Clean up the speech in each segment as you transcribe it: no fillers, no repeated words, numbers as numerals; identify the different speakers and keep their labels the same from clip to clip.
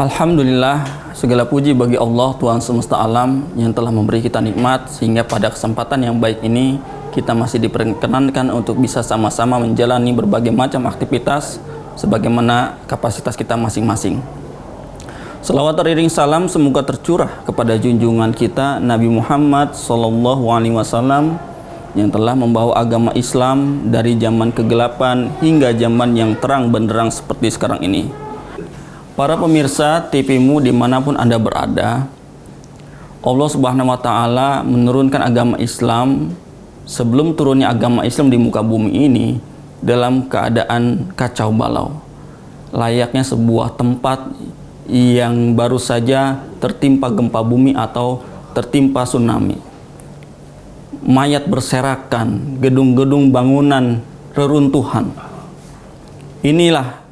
Speaker 1: Alhamdulillah, segala puji bagi Allah Tuhan semesta alam yang telah memberi kita nikmat sehingga pada kesempatan yang baik ini kita masih diperkenankan untuk bisa sama-sama menjalani berbagai macam aktivitas sebagaimana kapasitas kita masing-masing. Selawat teriring salam semoga tercurah kepada junjungan kita Nabi Muhammad SAW yang telah membawa agama Islam dari zaman kegelapan hingga zaman yang terang benderang seperti sekarang ini. Para pemirsa TV-mu dimanapun Anda berada, Allah Subhanahu wa Ta'ala menurunkan agama Islam sebelum turunnya agama Islam di muka bumi ini dalam keadaan kacau balau, layaknya sebuah tempat yang baru saja tertimpa gempa bumi atau tertimpa tsunami. Mayat berserakan, gedung-gedung bangunan reruntuhan. Inilah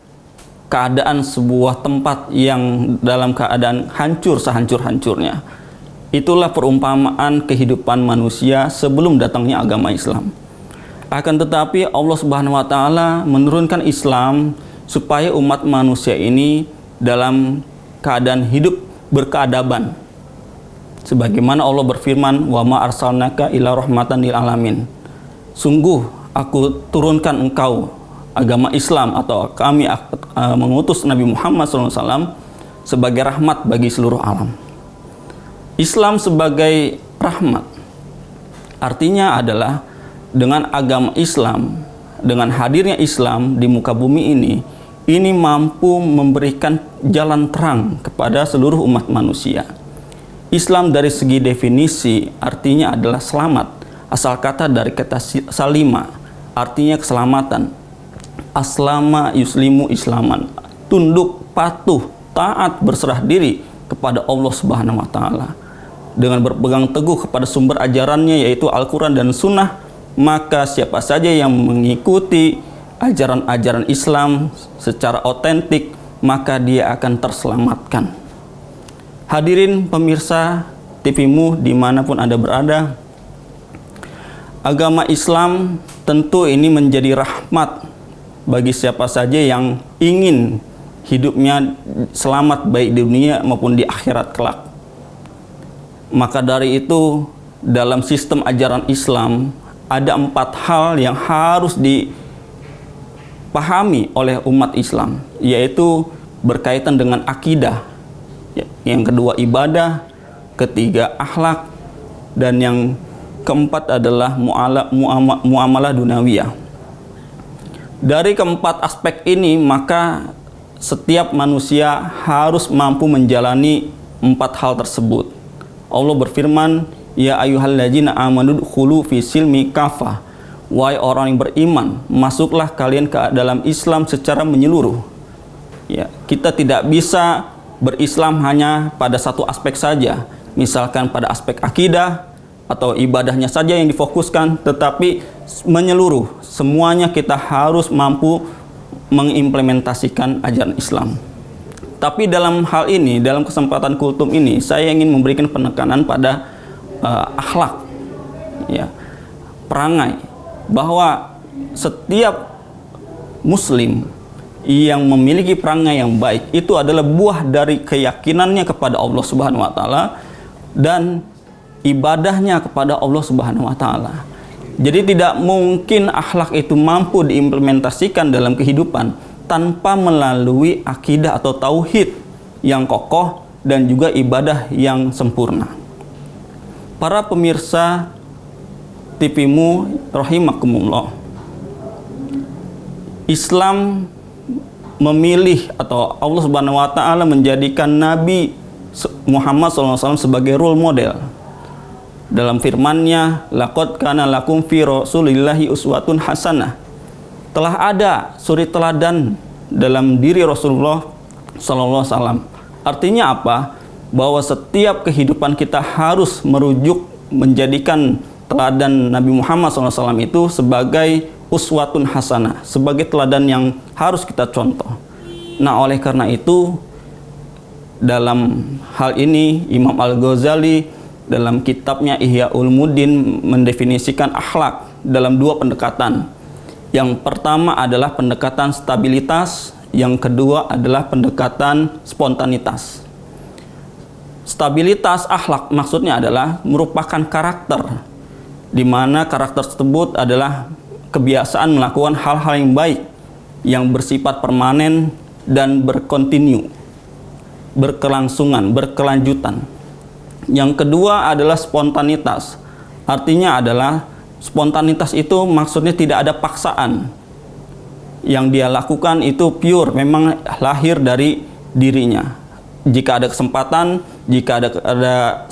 Speaker 1: keadaan sebuah tempat yang dalam keadaan hancur sehancur-hancurnya. Itulah perumpamaan kehidupan manusia sebelum datangnya agama Islam. Akan tetapi Allah Subhanahu wa Ta'ala menurunkan Islam supaya umat manusia ini dalam keadaan hidup berkeadaban. Sebagaimana Allah berfirman, "Wa ma arsalnaka illa rahmatan lil alamin." Sungguh aku turunkan engkau agama Islam atau kami mengutus Nabi Muhammad SAW sebagai rahmat bagi seluruh alam. Islam sebagai rahmat artinya adalah dengan agama Islam, dengan hadirnya Islam di muka bumi ini mampu memberikan jalan terang kepada seluruh umat manusia. Islam dari segi definisi artinya adalah selamat. Asal kata dari kata salima artinya keselamatan. Aslama yuslimu islaman, tunduk, patuh, taat, berserah diri kepada Allah Subhanahu wa Ta'ala. Dengan berpegang teguh kepada sumber ajarannya yaitu Al-Quran dan Sunnah, maka siapa saja yang mengikuti ajaran-ajaran Islam secara otentik, maka dia akan terselamatkan. Hadirin pemirsa TV-mu dimanapun Anda berada, agama Islam tentu ini menjadi rahmat bagi siapa saja yang ingin hidupnya selamat baik di dunia maupun di akhirat kelak. Maka dari itu dalam sistem ajaran Islam ada 4 hal yang harus dipahami oleh umat Islam, yaitu berkaitan dengan akidah, yang kedua ibadah, ketiga akhlak, dan yang keempat adalah muamalah dunawiyah. Dari keempat aspek ini, maka setiap manusia harus mampu menjalani 4 hal tersebut. Allah berfirman, "Ya ayyuhalladzina amanu dkhulu fi silmi kafah." Wahai orang yang beriman, masuklah kalian ke dalam Islam secara menyeluruh. Ya, kita tidak bisa berislam hanya pada satu aspek saja, misalkan pada aspek akidah atau ibadahnya saja yang difokuskan, tetapi menyeluruh, semuanya kita harus mampu mengimplementasikan ajaran Islam. Tapi dalam hal ini, dalam kesempatan kultum ini, saya ingin memberikan penekanan pada akhlak, ya, perangai, bahwa setiap muslim yang memiliki perangai yang baik itu adalah buah dari keyakinannya kepada Allah Subhanahu wa Ta'ala dan ibadahnya kepada Allah Subhanahu wa Ta'ala. Jadi tidak mungkin akhlak itu mampu diimplementasikan dalam kehidupan tanpa melalui akidah atau tauhid yang kokoh dan juga ibadah yang sempurna. Para pemirsa TV-mu rahimakumullah, Islam memilih atau Allah Subhanahu wa Ta'ala menjadikan Nabi Muhammad SAW sebagai role model. Dalam firman-Nya, "Laqad kana lakum fi Rasulillahi uswatun hasanah." Telah ada suri teladan dalam diri Rasulullah sallallahu alaihi wasallam. Artinya apa? Bahwa setiap kehidupan kita harus merujuk menjadikan teladan Nabi Muhammad SAW itu sebagai uswatun hasanah, sebagai teladan yang harus kita contoh. Nah, oleh karena itu dalam hal ini Imam Al-Ghazali dalam kitabnya Ihya Ulumuddin mendefinisikan akhlak dalam 2 pendekatan. Yang pertama adalah pendekatan stabilitas, yang kedua adalah pendekatan spontanitas. Stabilitas akhlak maksudnya adalah merupakan karakter, di mana karakter tersebut adalah kebiasaan melakukan hal-hal yang baik, yang bersifat permanen dan berkontinu, berkelangsungan, berkelanjutan. Yang kedua adalah spontanitas. Artinya adalah spontanitas itu maksudnya tidak ada paksaan. Yang dia lakukan itu pure, memang lahir dari dirinya. Jika ada kesempatan, jika ada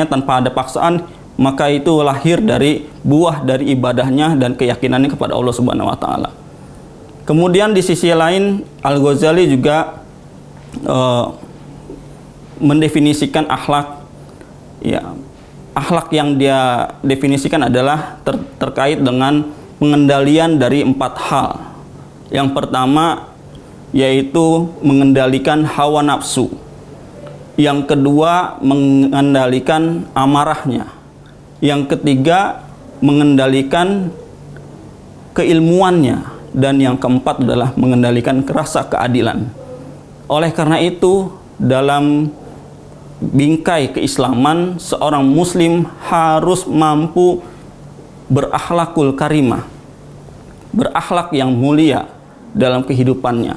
Speaker 1: tanpa ada paksaan, maka itu lahir dari buah dari ibadahnya dan keyakinannya kepada Allah Subhanahu wa taala. Kemudian di sisi lain Al-Ghazali juga mendefinisikan akhlak, ya, akhlak yang dia definisikan adalah terkait dengan pengendalian dari 4 hal. Yang pertama yaitu mengendalikan hawa nafsu. Yang kedua mengendalikan amarahnya. Yang ketiga mengendalikan keilmuannya. Dan yang keempat adalah mengendalikan rasa keadilan. Oleh karena itu, dalam bingkai keislaman, seorang muslim harus mampu berakhlakul karimah, berakhlak yang mulia dalam kehidupannya.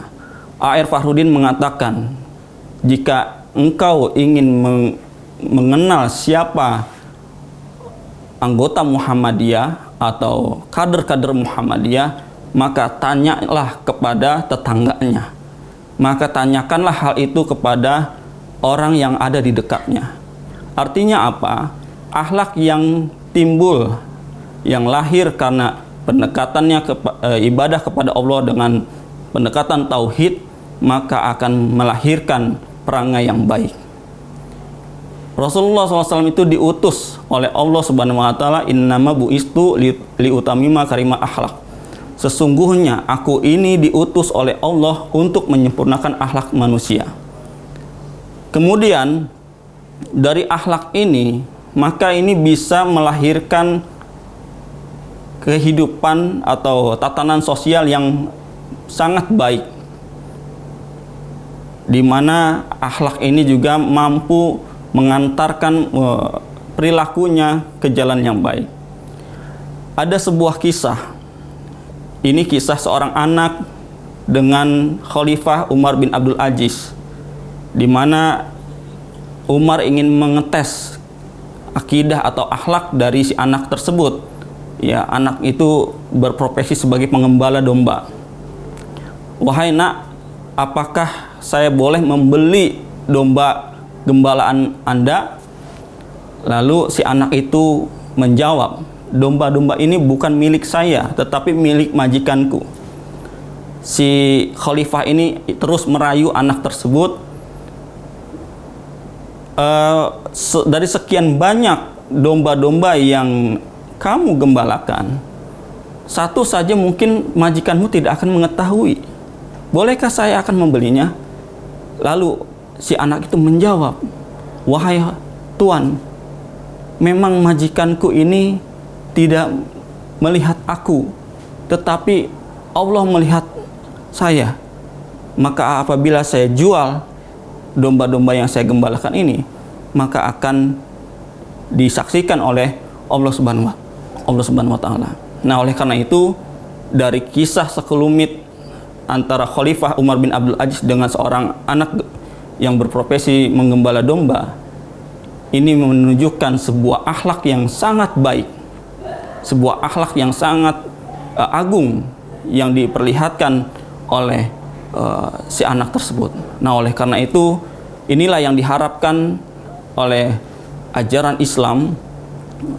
Speaker 1: A.R. Fakhrudin mengatakan, jika engkau ingin mengenal siapa anggota Muhammadiyah atau kader-kader Muhammadiyah, maka tanyalah kepada tetangganya. Maka tanyakanlah hal itu kepada orang yang ada di dekatnya. Artinya apa? Akhlak yang timbul, yang lahir karena pendekatannya ibadah kepada Allah dengan pendekatan tauhid, maka akan melahirkan perangai yang baik. Rasulullah SAW itu diutus oleh Allah Subhanahu wa taala, innama bu'istu liutamima karimah akhlak. Sesungguhnya aku ini diutus oleh Allah untuk menyempurnakan akhlak manusia. Kemudian dari akhlak ini, maka ini bisa melahirkan kehidupan atau tatanan sosial yang sangat baik, di mana akhlak ini juga mampu mengantarkan perilakunya ke jalan yang baik. Ada sebuah kisah. Ini kisah seorang anak dengan Khalifah Umar bin Abdul Aziz, di mana Umar ingin mengetes akidah atau akhlak dari si anak tersebut. Ya, anak itu berprofesi sebagai pengembala domba. Wahai nak, apakah saya boleh membeli domba gembalaan Anda? Lalu si anak itu menjawab, domba-domba ini bukan milik saya, tetapi milik majikanku. Si khalifah ini terus merayu anak tersebut. Dari sekian banyak domba-domba yang kamu gembalakan, satu saja mungkin majikanmu tidak akan mengetahui. Bolehkah saya akan membelinya? Lalu si anak itu menjawab, wahai tuan, memang majikanku ini tidak melihat aku, tetapi Allah melihat saya. Maka apabila saya jual domba-domba yang saya gembalakan ini, maka akan disaksikan oleh Allah Subhanahu wa taala. Nah, oleh karena itu, dari kisah sekelumit antara Khalifah Umar bin Abdul Aziz dengan seorang anak yang berprofesi menggembala domba, ini menunjukkan sebuah akhlak yang sangat baik, sebuah akhlak yang sangat agung yang diperlihatkan oleh si anak tersebut. Nah, oleh karena itu, inilah yang diharapkan oleh ajaran Islam,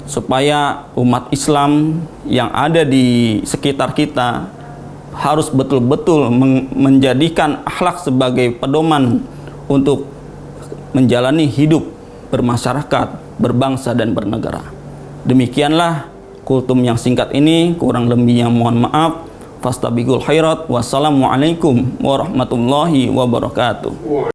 Speaker 1: supaya umat Islam yang ada di sekitar kita harus betul-betul menjadikan akhlak sebagai pedoman untuk menjalani hidup bermasyarakat, berbangsa, dan bernegara. Demikianlah kultum yang singkat ini, kurang lebihnya mohon maaf. Fastabiqul khairat. Wassalamualaikum warahmatullahi wabarakatuh.